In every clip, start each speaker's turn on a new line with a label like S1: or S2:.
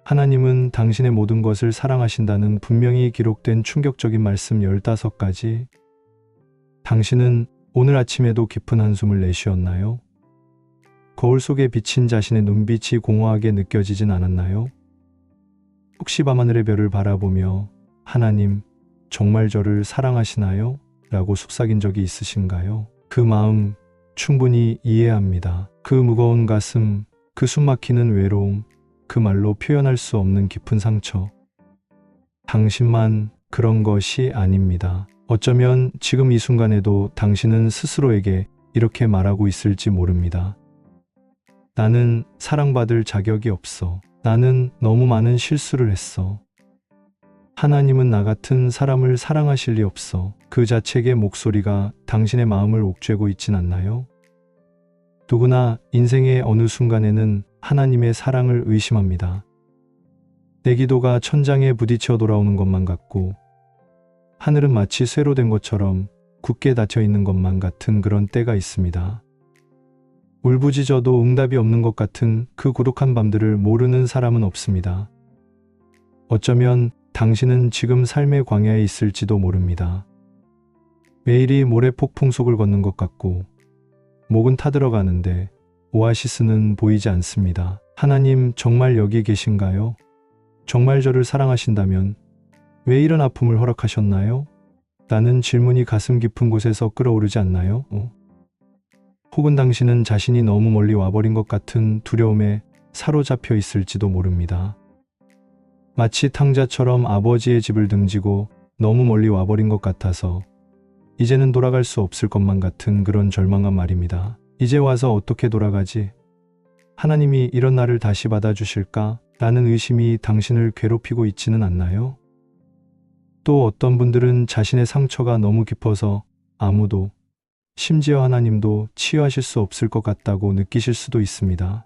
S1: 하나님은 당신의 모든 것을 사랑하신다는 분명히 기록된 충격적인 말씀 15가지. 당신은 오늘 아침에도 깊은 한숨을 내쉬었나요? 거울 속에 비친 자신의 눈빛이 공허하게 느껴지진 않았나요? 혹시 밤하늘의 별을 바라보며 하나님, 정말 저를 사랑하시나요? 라고 속삭인 적이 있으신가요? 그 마음 충분히 이해합니다. 그 무거운 가슴, 그 숨막히는 외로움, 그 말로 표현할 수 없는 깊은 상처. 당신만 그런 것이 아닙니다. 어쩌면 지금 이 순간에도 당신은 스스로에게 이렇게 말하고 있을지 모릅니다. 나는 사랑받을 자격이 없어. 나는 너무 많은 실수를 했어. 하나님은 나 같은 사람을 사랑하실 리 없어. 그 자책의 목소리가 당신의 마음을 옥죄고 있진 않나요? 누구나 인생의 어느 순간에는 하나님의 사랑을 의심합니다. 내 기도가 천장에 부딪혀 돌아오는 것만 같고 하늘은 마치 쇠로 된 것처럼 굳게 닫혀 있는 것만 같은 그런 때가 있습니다. 울부짖어도 응답이 없는 것 같은 그 고독한 밤들을 모르는 사람은 없습니다. 어쩌면 당신은 지금 삶의 광야에 있을지도 모릅니다. 매일이 모래 폭풍 속을 걷는 것 같고 목은 타들어가는데 오아시스는 보이지 않습니다. 하나님 정말 여기 계신가요? 정말 저를 사랑하신다면 왜 이런 아픔을 허락하셨나요? 라는 질문이 가슴 깊은 곳에서 끌어오르지 않나요? 혹은 당신은 자신이 너무 멀리 와버린 것 같은 두려움에 사로잡혀 있을지도 모릅니다. 마치 탕자처럼 아버지의 집을 등지고 너무 멀리 와버린 것 같아서 이제는 돌아갈 수 없을 것만 같은 그런 절망한 말입니다. 이제 와서 어떻게 돌아가지? 하나님이 이런 나를 다시 받아주실까? 라는 의심이 당신을 괴롭히고 있지는 않나요? 또 어떤 분들은 자신의 상처가 너무 깊어서 아무도, 심지어 하나님도 치유하실 수 없을 것 같다고 느끼실 수도 있습니다.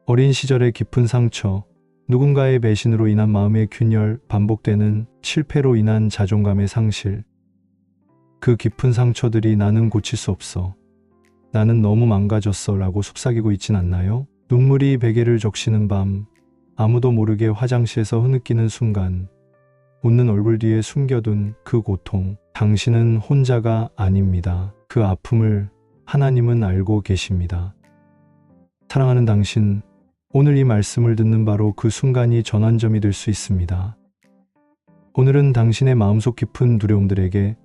S1: 어린 시절의 깊은 상처, 누군가의 배신으로 인한 마음의 균열, 반복되는 실패로 인한 자존감의 상실. 그 깊은 상처들이 나는 고칠 수 없어. 나는 너무 망가졌어 라고 속삭이고 있진 않나요? 눈물이 베개를 적시는 밤, 아무도 모르게 화장실에서 흐느끼는 순간, 웃는 얼굴 뒤에 숨겨둔 그 고통. 당신은 혼자가 아닙니다. 그 아픔을 하나님은 알고 계십니다. 사랑하는 당신, 오늘 이 말씀을 듣는 바로 그 순간이 전환점이 될 수 있습니다. 오늘은 당신의 마음속 깊은 두려움들에게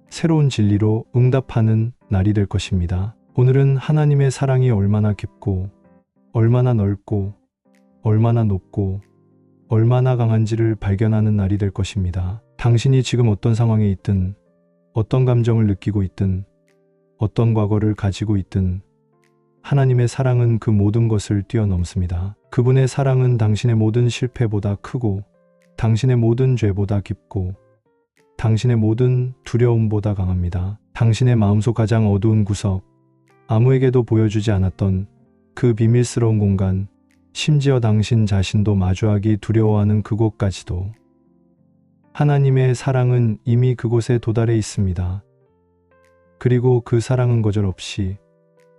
S1: 새로운 진리로 응답하는 날이 될 것입니다. 오늘은 하나님의 사랑이 얼마나 깊고, 얼마나 넓고, 얼마나 높고, 얼마나 강한지를 발견하는 날이 될 것입니다. 당신이 지금 어떤 상황에 있든, 어떤 감정을 느끼고 있든, 어떤 과거를 가지고 있든, 하나님의 사랑은 그 모든 것을 뛰어넘습니다. 그분의 사랑은 당신의 모든 실패보다 크고, 당신의 모든 죄보다 깊고, 당신의 모든 두려움보다 강합니다. 당신의 마음속 가장 어두운 구석, 아무에게도 보여주지 않았던 그 비밀스러운 공간, 심지어 당신 자신도 마주하기 두려워하는 그곳까지도 하나님의 사랑은 이미 그곳에 도달해 있습니다. 그리고 그 사랑은 거절 없이,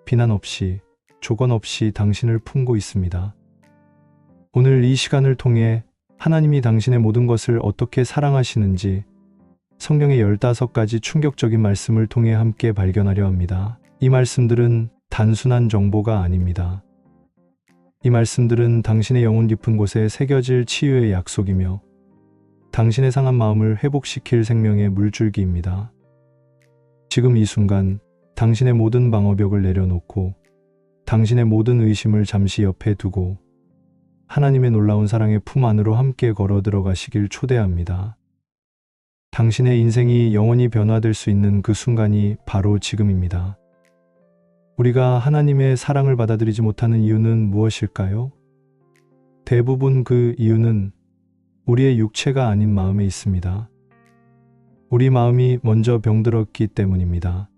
S1: 비난 없이, 조건 없이 당신을 품고 있습니다. 오늘 이 시간을 통해 하나님이 당신의 모든 것을 어떻게 사랑하시는지 성경의 15가지 충격적인 말씀을 통해 함께 발견하려 합니다. 이 말씀들은 단순한 정보가 아닙니다. 이 말씀들은 당신의 영혼 깊은 곳에 새겨질 치유의 약속이며 당신의 상한 마음을 회복시킬 생명의 물줄기입니다. 지금 이 순간 당신의 모든 방어벽을 내려놓고 당신의 모든 의심을 잠시 옆에 두고 하나님의 놀라운 사랑의 품 안으로 함께 걸어 들어가시길 초대합니다. 당신의 인생이 영원히 변화될 수 있는 그 순간이 바로 지금입니다. 우리가 하나님의 사랑을 받아들이지 못하는 이유는 무엇일까요? 대부분 그 이유는 우리의 육체가 아닌 마음에 있습니다. 우리 마음이 먼저 병들었기 때문입니다.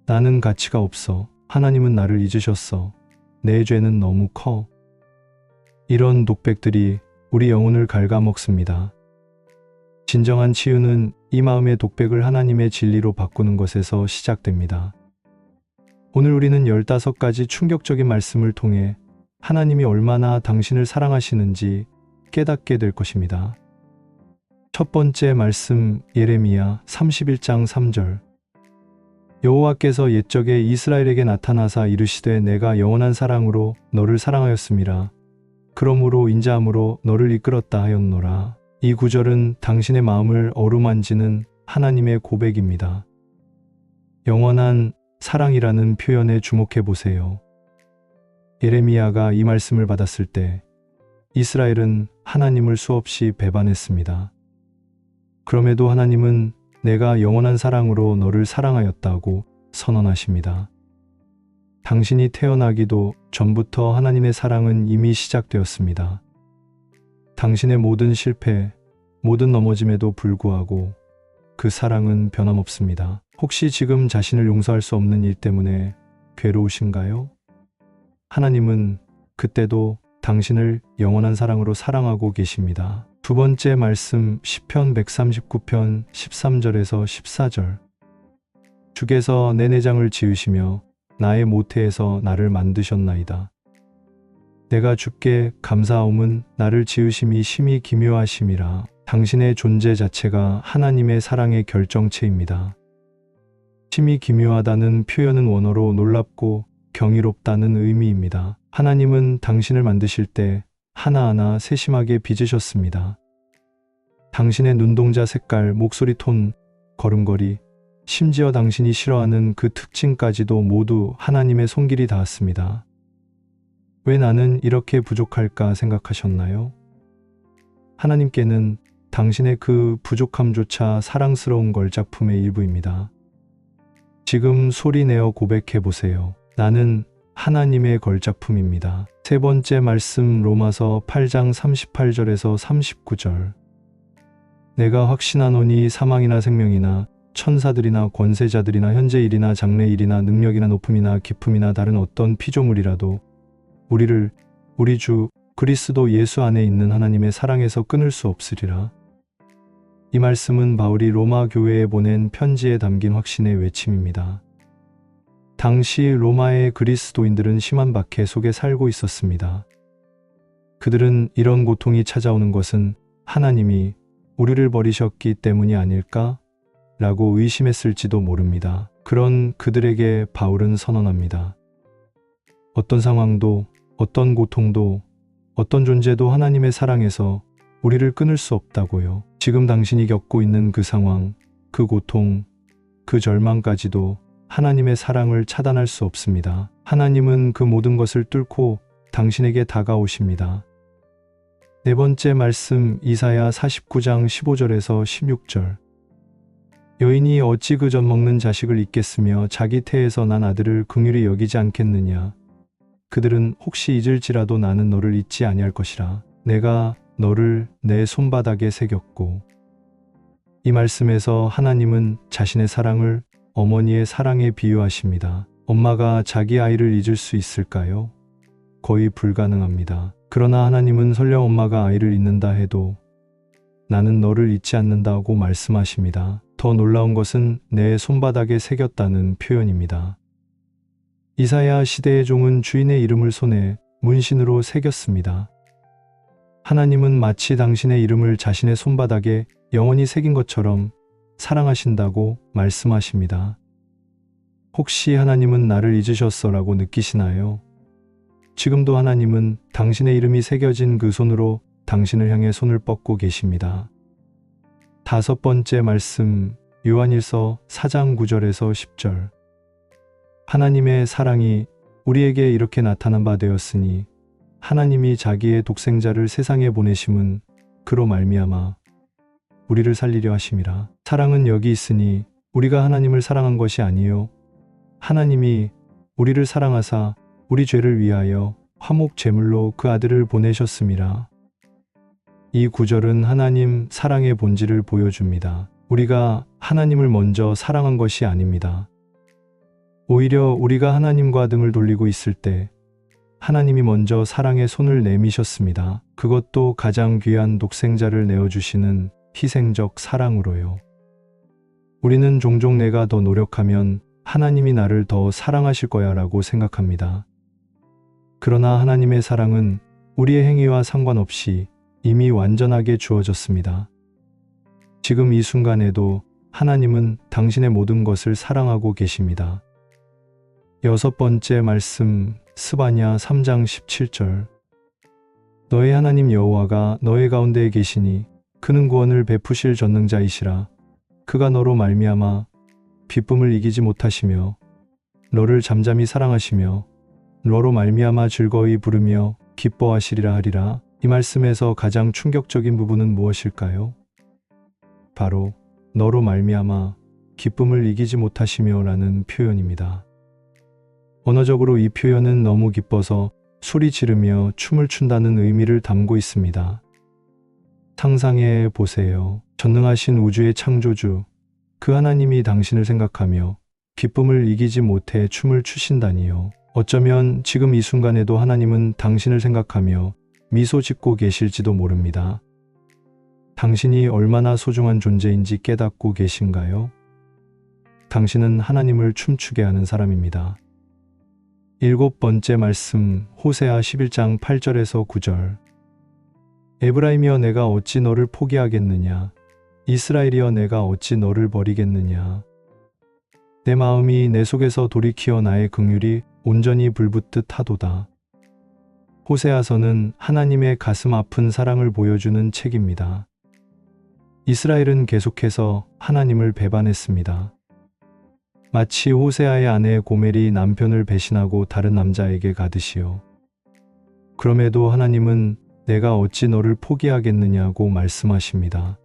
S1: 나는 가치가 없어. 하나님은 나를 잊으셨어. 내 죄는 너무 커. 이런 독백들이 우리 영혼을 갉아먹습니다. 진정한 치유는 이 마음의 독백을 하나님의 진리로 바꾸는 것에서 시작됩니다. 오늘 우리는 15가지 충격적인 말씀을 통해 하나님이 얼마나 당신을 사랑하시는지 깨닫게 될 것입니다. 첫 번째 말씀, 예레미야 31장 3절. 여호와께서 옛적에 이스라엘에게 나타나사 이르시되 내가 영원한 사랑으로 너를 사랑하였음이라. 그러므로 인자함으로 너를 이끌었다 하였노라. 이 구절은 당신의 마음을 어루만지는 하나님의 고백입니다. 영원한 사랑이라는 표현에 주목해 보세요. 예레미야가 이 말씀을 받았을 때 이스라엘은 하나님을 수없이 배반했습니다. 그럼에도 하나님은 내가 영원한 사랑으로 너를 사랑하였다고 선언하십니다. 당신이 태어나기도 전부터 하나님의 사랑은 이미 시작되었습니다. 당신의 모든 실패, 모든 넘어짐에도 불구하고 그 사랑은 변함없습니다. 혹시 지금 자신을 용서할 수 없는 일 때문에 괴로우신가요? 하나님은 그때도 당신을 영원한 사랑으로 사랑하고 계십니다. 두 번째 말씀, 시편 139편 13절에서 14절. 주께서 내 내장을 지으시며 나의 모태에서 나를 만드셨나이다. 내가 주께 감사하옴은 나를 지으심이 심히 기묘하심이라. 당신의 존재 자체가 하나님의 사랑의 결정체입니다. 심히 기묘하다는 표현은 원어로 놀랍고 경이롭다는 의미입니다. 하나님은 당신을 만드실 때 하나하나 세심하게 빚으셨습니다. 당신의 눈동자 색깔, 목소리 톤, 걸음걸이, 심지어 당신이 싫어하는 그 특징까지도 모두 하나님의 손길이 닿았습니다. 왜 나는 이렇게 부족할까 생각하셨나요? 하나님께는 당신의 그 부족함조차 사랑스러운 걸 작품의 일부입니다. 지금 소리 내어 고백해 보세요. 나는 하나님의 걸작품입니다. 세 번째 말씀, 로마서 8장 38절에서 39절. 내가 확신하노니 사망이나 생명이나 천사들이나 권세자들이나 현재일이나 장래일이나 능력이나 높음이나 깊음이나 다른 어떤 피조물이라도 우리를 우리 주 그리스도 예수 안에 있는 하나님의 사랑에서 끊을 수 없으리라. 이 말씀은 바울이 로마 교회에 보낸 편지에 담긴 확신의 외침입니다. 당시 로마의 그리스도인들은 심한 박해 속에 살고 있었습니다. 그들은 이런 고통이 찾아오는 것은 하나님이 우리를 버리셨기 때문이 아닐까? 라고 의심했을지도 모릅니다. 그런 그들에게 바울은 선언합니다. 어떤 상황도, 어떤 고통도, 어떤 존재도 하나님의 사랑에서 우리를 끊을 수 없다고요. 지금 당신이 겪고 있는 그 상황, 그 고통, 그 절망까지도 하나님의 사랑을 차단할 수 없습니다. 하나님은 그 모든 것을 뚫고 당신에게 다가오십니다. 네 번째 말씀, 이사야 49장 15절에서 16절. 여인이 어찌 그 젖 먹는 자식을 잊겠으며 자기 태에서 난 아들을 긍휼히 여기지 않겠느냐. 그들은 혹시 잊을지라도 나는 너를 잊지 아니할 것이라. 내가 너를 내 손바닥에 새겼고. 이 말씀에서 하나님은 자신의 사랑을 어머니의 사랑에 비유하십니다. 엄마가 자기 아이를 잊을 수 있을까요? 거의 불가능합니다. 그러나 하나님은 설령 엄마가 아이를 잊는다 해도 나는 너를 잊지 않는다고 말씀하십니다. 더 놀라운 것은 내 손바닥에 새겼다는 표현입니다. 이사야 시대의 종은 주인의 이름을 손에 문신으로 새겼습니다. 하나님은 마치 당신의 이름을 자신의 손바닥에 영원히 새긴 것처럼 사랑하신다고 말씀하십니다. 혹시 하나님은 나를 잊으셨어라고 느끼시나요? 지금도 하나님은 당신의 이름이 새겨진 그 손으로 당신을 향해 손을 뻗고 계십니다. 다섯 번째 말씀, 요한일서 4장 9절에서 10절. 하나님의 사랑이 우리에게 이렇게 나타난 바 되었으니 하나님이 자기의 독생자를 세상에 보내심은 그로 말미암아 우리를 살리려 하심이라. 사랑은 여기 있으니 우리가 하나님을 사랑한 것이 아니요 하나님이 우리를 사랑하사 우리 죄를 위하여 화목 제물로 그 아들을 보내셨음이라. 이 구절은 하나님 사랑의 본질을 보여줍니다. 우리가 하나님을 먼저 사랑한 것이 아닙니다. 오히려 우리가 하나님과 등을 돌리고 있을 때 하나님이 먼저 사랑의 손을 내미셨습니다. 그것도 가장 귀한 독생자를 내어주시는 희생적 사랑으로요. 우리는 종종 내가 더 노력하면 하나님이 나를 더 사랑하실 거야 라고 생각합니다. 그러나 하나님의 사랑은 우리의 행위와 상관없이 이미 완전하게 주어졌습니다. 지금 이 순간에도 하나님은 당신의 모든 것을 사랑하고 계십니다. 여섯 번째 말씀, 스바냐 3장 17절. 너의 하나님 여호와가 너의 가운데에 계시니 그는 구원을 베푸실 전능자이시라. 그가 너로 말미암아 기쁨을 이기지 못하시며 너를 잠잠히 사랑하시며 너로 말미암아 즐거이 부르며 기뻐하시리라 하리라. 이 말씀에서 가장 충격적인 부분은 무엇일까요? 바로 너로 말미암아 기쁨을 이기지 못하시며 라는 표현입니다. 언어적으로 이 표현은 너무 기뻐서 소리 지르며 춤을 춘다는 의미를 담고 있습니다. 상상해 보세요. 전능하신 우주의 창조주, 그 하나님이 당신을 생각하며 기쁨을 이기지 못해 춤을 추신다니요. 어쩌면 지금 이 순간에도 하나님은 당신을 생각하며 미소 짓고 계실지도 모릅니다. 당신이 얼마나 소중한 존재인지 깨닫고 계신가요? 당신은 하나님을 춤추게 하는 사람입니다. 일곱 번째 말씀, 호세아 11장 8절에서 9절. 에브라임이여 내가 어찌 너를 포기하겠느냐? 이스라엘이여 내가 어찌 너를 버리겠느냐? 내 마음이 내 속에서 돌이키어 나의 긍휼이 온전히 불붙듯 하도다. 호세아서는 하나님의 가슴 아픈 사랑을 보여주는 책입니다. 이스라엘은 계속해서 하나님을 배반했습니다. 마치 호세아의 아내 고멜이 남편을 배신하고 다른 남자에게 가듯이요. 그럼에도 하나님은 내가 어찌 너를 포기하겠느냐고 말씀하십니다.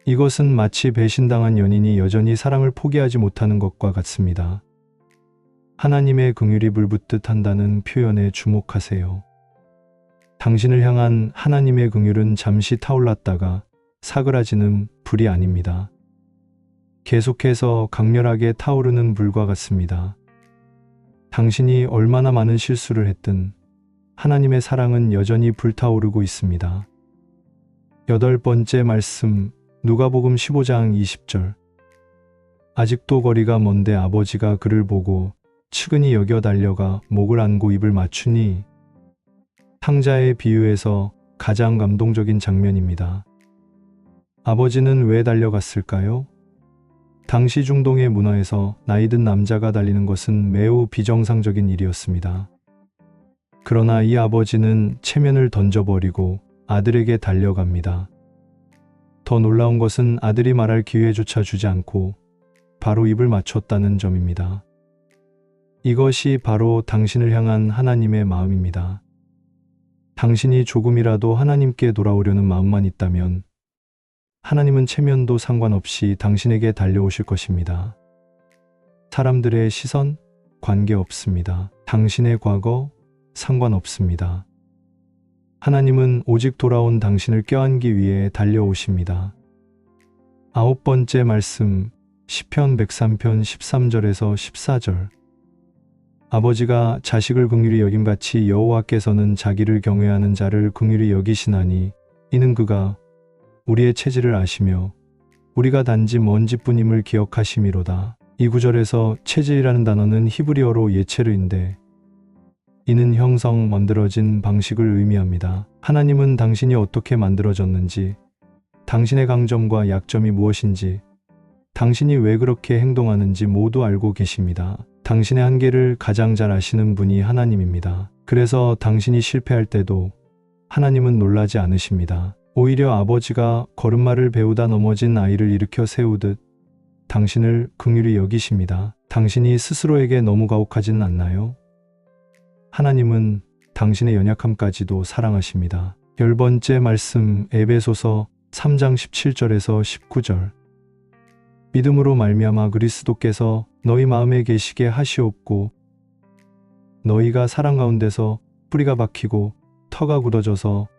S1: 이것은 마치 배신당한 연인이 여전히 사랑을 포기하지 못하는 것과 같습니다. 하나님의 긍휼이 불붙듯 한다는 표현에 주목하세요. 당신을 향한 하나님의 긍휼은 잠시 타올랐다가 사그라지는 불이 아닙니다. 계속해서 강렬하게 타오르는 불과 같습니다. 당신이 얼마나 많은 실수를 했든 하나님의 사랑은 여전히 불타오르고 있습니다. 여덟 번째 말씀, 누가복음 15장 20절. 아직도 거리가 먼데 아버지가 그를 보고 측은히 여겨 달려가 목을 안고 입을 맞추니. 탕자의 비유에서 가장 감동적인 장면입니다. 아버지는 왜 달려갔을까요? 당시 중동의 문화에서 나이든 남자가 달리는 것은 매우 비정상적인 일이었습니다. 그러나 이 아버지는 체면을 던져버리고 아들에게 달려갑니다. 더 놀라운 것은 아들이 말할 기회조차 주지 않고 바로 입을 맞췄다는 점입니다. 이것이 바로 당신을 향한 하나님의 마음입니다. 당신이 조금이라도 하나님께 돌아오려는 마음만 있다면 하나님은 체면도 상관없이 당신에게 달려오실 것입니다. 사람들의 시선, 관계없습니다. 당신의 과거, 상관없습니다. 하나님은 오직 돌아온 당신을 껴안기 위해 달려오십니다. 아홉 번째 말씀, 시편 103편 13절에서 14절. 아버지가 자식을 긍휼히 여김같이 여호와께서는 자기를 경외하는 자를 긍휼히 여기시나니 이는 그가 우리의 체질을 아시며 우리가 단지 먼지뿐임을 기억하심이로다. 이 구절에서 체질이라는 단어는 히브리어로 예체르인데 이는 형성, 만들어진 방식을 의미합니다. 하나님은 당신이 어떻게 만들어졌는지, 당신의 강점과 약점이 무엇인지, 당신이 왜 그렇게 행동하는지 모두 알고 계십니다. 당신의 한계를 가장 잘 아시는 분이 하나님입니다. 그래서 당신이 실패할 때도 하나님은 놀라지 않으십니다. 오히려 아버지가 걸음마를 배우다 넘어진 아이를 일으켜 세우듯 당신을 긍휼히 여기십니다. 당신이 스스로에게 너무 가혹하지는 않나요? 하나님은 당신의 연약함까지도 사랑하십니다. 열 번째 말씀, 에베소서 3장 17절에서 19절. 믿음으로 말미암아 그리스도께서 너희 마음에 계시게 하시옵고 너희가 사랑 가운데서 뿌리가 박히고 터가 굳어져서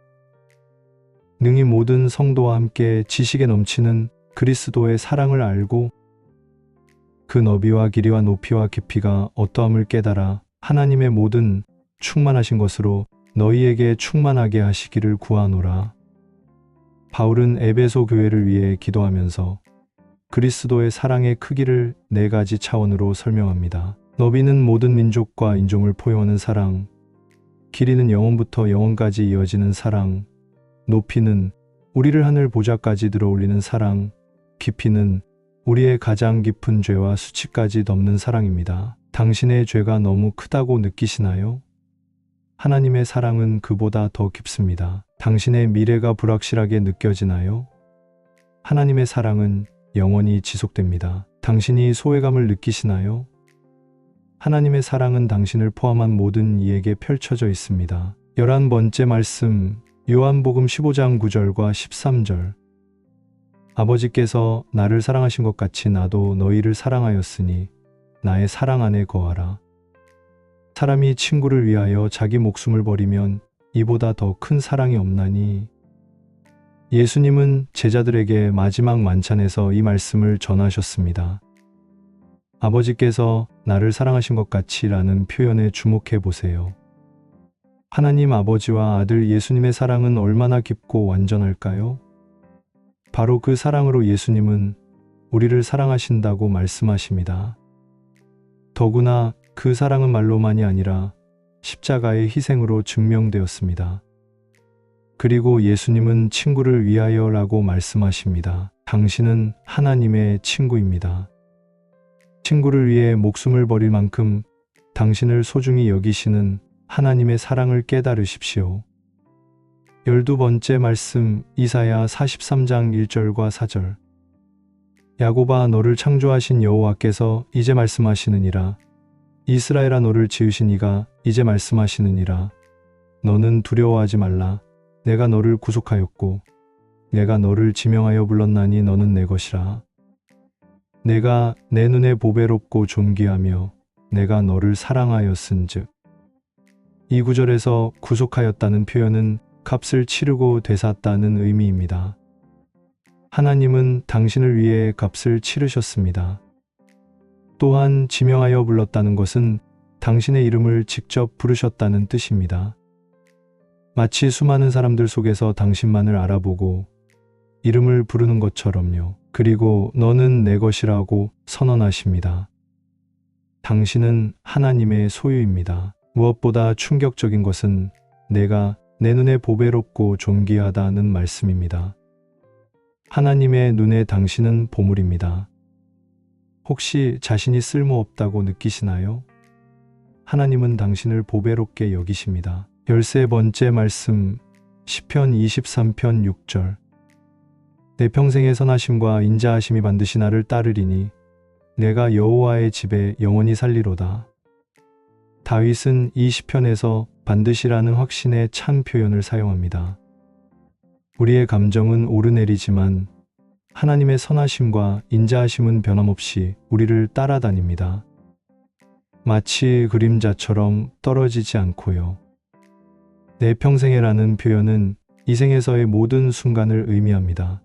S1: 능히 모든 성도와 함께 지식에 넘치는 그리스도의 사랑을 알고 그 너비와 길이와 높이와 깊이가 어떠함을 깨달아 하나님의 모든 충만하신 것으로 너희에게 충만하게 하시기를 구하노라. 바울은 에베소 교회를 위해 기도하면서 그리스도의 사랑의 크기를 네 가지 차원으로 설명합니다. 너비는 모든 민족과 인종을 포용하는 사랑, 길이는 영원부터 영원까지 이어지는 사랑, 높이는 우리를 하늘 보좌까지 들어올리는 사랑, 깊이는 우리의 가장 깊은 죄와 수치까지 넘는 사랑입니다. 당신의 죄가 너무 크다고 느끼시나요? 하나님의 사랑은 그보다 더 깊습니다. 당신의 미래가 불확실하게 느껴지나요? 하나님의 사랑은 영원히 지속됩니다. 당신이 소외감을 느끼시나요? 하나님의 사랑은 당신을 포함한 모든 이에게 펼쳐져 있습니다. 11번째 말씀, 요한복음 15장 9절과 13절. 아버지께서 나를 사랑하신 것 같이 나도 너희를 사랑하였으니 나의 사랑 안에 거하라. 사람이 친구를 위하여 자기 목숨을 버리면 이보다 더 큰 사랑이 없나니. 예수님은 제자들에게 마지막 만찬에서 이 말씀을 전하셨습니다. 아버지께서 나를 사랑하신 것 같이라는 표현에 주목해 보세요. 하나님 아버지와 아들 예수님의 사랑은 얼마나 깊고 완전할까요? 바로 그 사랑으로 예수님은 우리를 사랑하신다고 말씀하십니다. 더구나 그 사랑은 말로만이 아니라 십자가의 희생으로 증명되었습니다. 그리고 예수님은 친구를 위하여라고 말씀하십니다. 당신은 하나님의 친구입니다. 친구를 위해 목숨을 버릴 만큼 당신을 소중히 여기시는 하나님의 사랑을 깨달으십시오. 12번째 말씀, 이사야 43장 1절과 4절. 야곱아, 너를 창조하신 여호와께서 이제 말씀하시느니라. 이스라엘아, 너를 지으신 이가 이제 말씀하시느니라. 너는 두려워하지 말라. 내가 너를 구속하였고 내가 너를 지명하여 불렀나니 너는 내 것이라. 내가 내 눈에 보배롭고 존귀하며 내가 너를 사랑하였은즉. 이 구절에서 구속하였다는 표현은 값을 치르고 되샀다는 의미입니다. 하나님은 당신을 위해 값을 치르셨습니다. 또한 지명하여 불렀다는 것은 당신의 이름을 직접 부르셨다는 뜻입니다. 마치 수많은 사람들 속에서 당신만을 알아보고 이름을 부르는 것처럼요. 그리고 너는 내 것이라고 선언하십니다. 당신은 하나님의 소유입니다. 무엇보다 충격적인 것은 내가 내 눈에 보배롭고 존귀하다는 말씀입니다. 하나님의 눈에 당신은 보물입니다. 혹시 자신이 쓸모없다고 느끼시나요? 하나님은 당신을 보배롭게 여기십니다. 13번째 말씀, 시편 23편 6절. 내 평생의 선하심과 인자하심이 반드시 나를 따르리니 내가 여호와의 집에 영원히 살리로다. 다윗은 이 시편에서 반드시라는 확신의 찬 표현을 사용합니다. 우리의 감정은 오르내리지만 하나님의 선하심과 인자하심은 변함없이 우리를 따라다닙니다. 마치 그림자처럼 떨어지지 않고요. 내 평생에라는 표현은 이 생에서의 모든 순간을 의미합니다.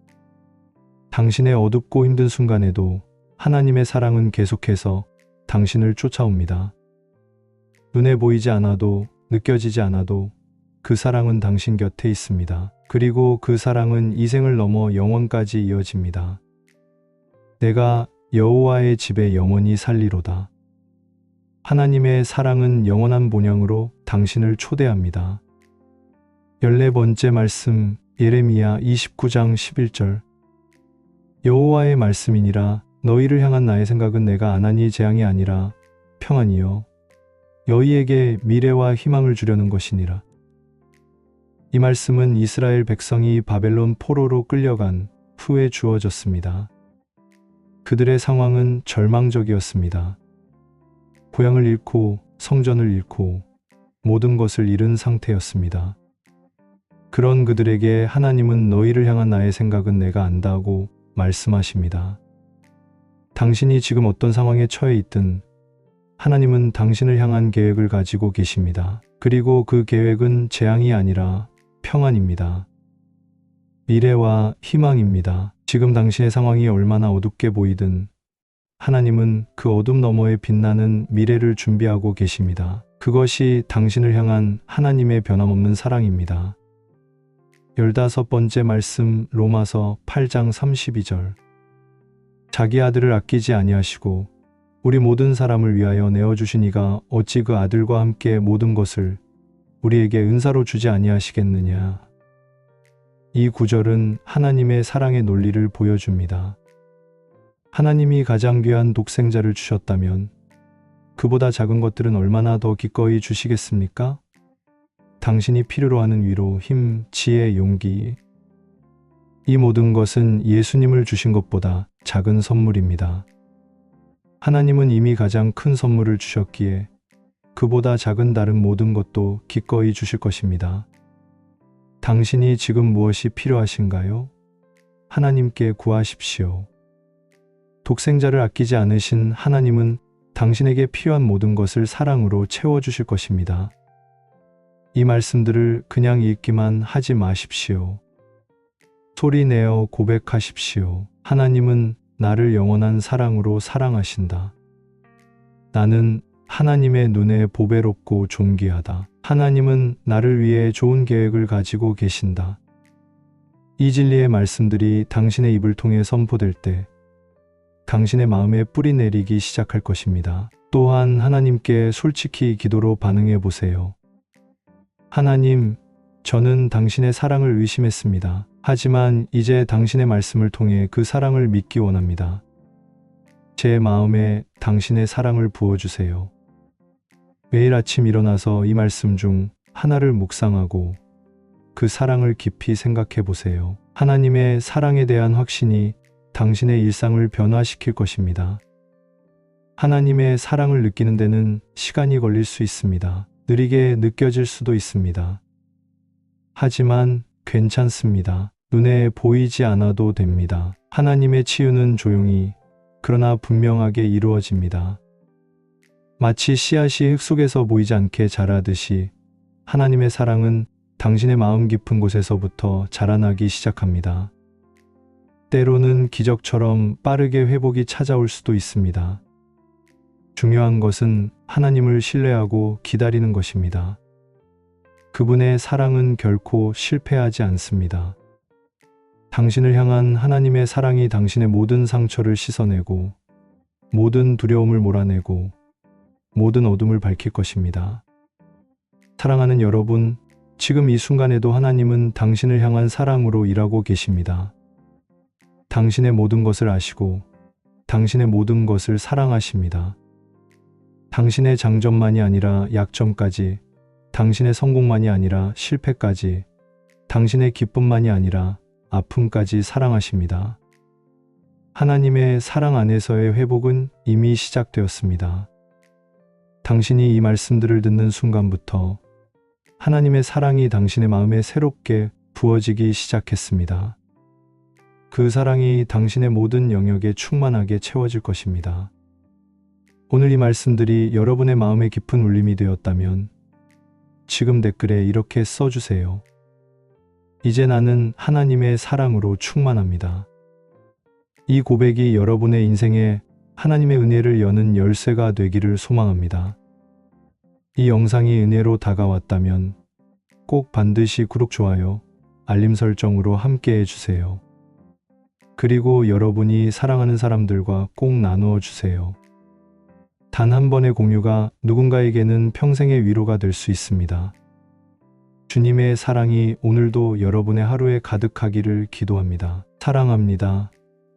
S1: 당신의 어둡고 힘든 순간에도 하나님의 사랑은 계속해서 당신을 쫓아옵니다. 눈에 보이지 않아도 느껴지지 않아도 그 사랑은 당신 곁에 있습니다. 그리고 그 사랑은 이 생을 넘어 영원까지 이어집니다. 내가 여호와의 집에 영원히 살리로다. 하나님의 사랑은 영원한 본향으로 당신을 초대합니다. 14번째 말씀, 예레미야 29장 11절. 여호와의 말씀이니라. 너희를 향한 나의 생각은 내가 안하니 재앙이 아니라 평안이요 너희에게 미래와 희망을 주려는 것이니라. 이 말씀은 이스라엘 백성이 바벨론 포로로 끌려간 후에 주어졌습니다. 그들의 상황은 절망적이었습니다. 고향을 잃고 성전을 잃고 모든 것을 잃은 상태였습니다. 그런 그들에게 하나님은 너희를 향한 나의 생각은 내가 안다고 말씀하십니다. 당신이 지금 어떤 상황에 처해 있든 하나님은 당신을 향한 계획을 가지고 계십니다. 그리고 그 계획은 재앙이 아니라 평안입니다. 미래와 희망입니다. 지금 당신의 상황이 얼마나 어둡게 보이든 하나님은 그 어둠 너머에 빛나는 미래를 준비하고 계십니다. 그것이 당신을 향한 하나님의 변함없는 사랑입니다. 15번째 말씀, 로마서 8장 32절. 자기 아들을 아끼지 아니하시고 우리 모든 사람을 위하여 내어주신 이가 어찌 그 아들과 함께 모든 것을 우리에게 은사로 주지 아니하시겠느냐. 이 구절은 하나님의 사랑의 논리를 보여줍니다. 하나님이 가장 귀한 독생자를 주셨다면 그보다 작은 것들은 얼마나 더 기꺼이 주시겠습니까? 당신이 필요로 하는 위로, 힘, 지혜, 용기, 이 모든 것은 예수님을 주신 것보다 작은 선물입니다. 하나님은 이미 가장 큰 선물을 주셨기에 그보다 작은 다른 모든 것도 기꺼이 주실 것입니다. 당신이 지금 무엇이 필요하신가요? 하나님께 구하십시오. 독생자를 아끼지 않으신 하나님은 당신에게 필요한 모든 것을 사랑으로 채워주실 것입니다. 이 말씀들을 그냥 읽기만 하지 마십시오. 소리 내어 고백하십시오. 하나님은 나를 영원한 사랑으로 사랑하신다. 나는 하나님의 눈에 보배롭고 존귀하다. 하나님은 나를 위해 좋은 계획을 가지고 계신다. 이 진리의 말씀들이 당신의 입을 통해 선포될 때 당신의 마음에 뿌리 내리기 시작할 것입니다. 또한 하나님께 솔직히 기도로 반응해 보세요. 하나님, 저는 당신의 사랑을 의심했습니다. 하지만 이제 당신의 말씀을 통해 그 사랑을 믿기 원합니다. 제 마음에 당신의 사랑을 부어주세요. 매일 아침 일어나서 이 말씀 중 하나를 묵상하고 그 사랑을 깊이 생각해 보세요. 하나님의 사랑에 대한 확신이 당신의 일상을 변화시킬 것입니다. 하나님의 사랑을 느끼는 데는 시간이 걸릴 수 있습니다. 느리게 느껴질 수도 있습니다. 하지만 괜찮습니다. 눈에 보이지 않아도 됩니다. 하나님의 치유는 조용히 그러나 분명하게 이루어집니다. 마치 씨앗이 흙 속에서 보이지 않게 자라듯이 하나님의 사랑은 당신의 마음 깊은 곳에서부터 자라나기 시작합니다. 때로는 기적처럼 빠르게 회복이 찾아올 수도 있습니다. 중요한 것은 하나님을 신뢰하고 기다리는 것입니다. 그분의 사랑은 결코 실패하지 않습니다. 당신을 향한 하나님의 사랑이 당신의 모든 상처를 씻어내고 모든 두려움을 몰아내고 모든 어둠을 밝힐 것입니다. 사랑하는 여러분, 지금 이 순간에도 하나님은 당신을 향한 사랑으로 일하고 계십니다. 당신의 모든 것을 아시고 당신의 모든 것을 사랑하십니다. 당신의 장점만이 아니라 약점까지, 당신의 성공만이 아니라 실패까지, 당신의 기쁨만이 아니라 아픔까지 사랑하십니다. 하나님의 사랑 안에서의 회복은 이미 시작되었습니다. 당신이 이 말씀들을 듣는 순간부터 하나님의 사랑이 당신의 마음에 새롭게 부어지기 시작했습니다. 그 사랑이 당신의 모든 영역에 충만하게 채워질 것입니다. 오늘 이 말씀들이 여러분의 마음에 깊은 울림이 되었다면 지금 댓글에 이렇게 써주세요. 이제 나는 하나님의 사랑으로 충만합니다. 이 고백이 여러분의 인생에 하나님의 은혜를 여는 열쇠가 되기를 소망합니다. 이 영상이 은혜로 다가왔다면 꼭 반드시 구독, 좋아요, 알림 설정으로 함께 해주세요. 그리고 여러분이 사랑하는 사람들과 꼭 나누어 주세요. 단 한 번의 공유가 누군가에게는 평생의 위로가 될 수 있습니다. 주님의 사랑이 오늘도 여러분의 하루에 가득하기를 기도합니다. 사랑합니다,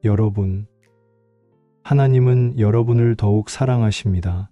S1: 여러분. 하나님은 여러분을 더욱 사랑하십니다.